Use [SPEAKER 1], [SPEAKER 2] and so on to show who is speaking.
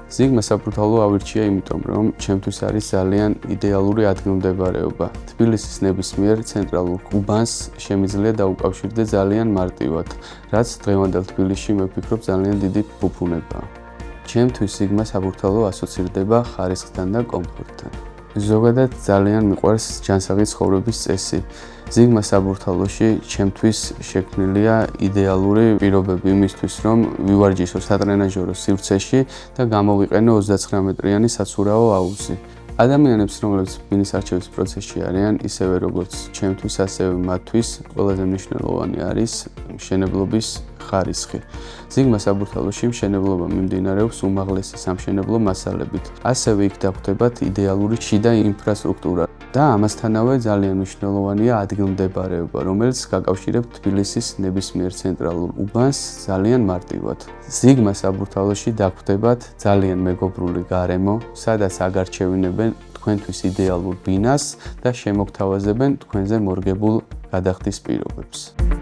[SPEAKER 1] ზიგმა საფურთალო ავირჩია იმიტომ, რომ ჩემთვის არის ძალიან იდეალური ადგილმდებარეობა. თბილისის ნებისმიერ ცენტრალურ უბანს შემიძლია დაუკავშირდე ძალიან მარტივად, რაც დღევანდელ თბილისში მე ვფიქრობ ძალიან დიდი ფუფუნებაა. ჩემთვის ზიგმა საფურთალო ასოცირდება ხარისხთან და კომფორტთან. ზოგადად ძალიან მიყვარს ჯანსაღი ცხოვრების წესი. ზიგმა საბურთალოში ჩემთვის შექმნილია იდეალური პირობები იმისთვის, რომ ვივარჯიშო სატრენაჟერო სივრცეში და გამოვიყენო 29 მეტრიანი საცურაო აუზი. ადამიანებს, რომლებიც ბინის არჩევის პროცესში არიან, ისევე როგორც ჩემთვის, ასევე მათთვის ყველაზე მნიშვნელოვანი არის მშენებლობის ხარისხი. ზიგმა საბურთალოში მშენებლობა მიმდინარეობს უმაღლესი სამშენებლო მასალებით. ასევე იქ დაგვხვდებათ იდეალური შიდა ინფრასტრუქტურა. და ამასთანავე ძალიან მნიშვნელოვანია ადგილმდებარეობა, რომელიც გაკავშირებთ თბილისის ნებისმიერ ცენტრალურ უბანს ძალიან მარტივად. ზიგმა საბურთალოში დაგვხვდებათ ძალიან მეგობრული გარემო, სადაც აგარჩევინებენ თქვენთვის იდეალურ ბინას და შემოგთავაზებენ თქვენზე მორგებულ გადახდის პირობებს.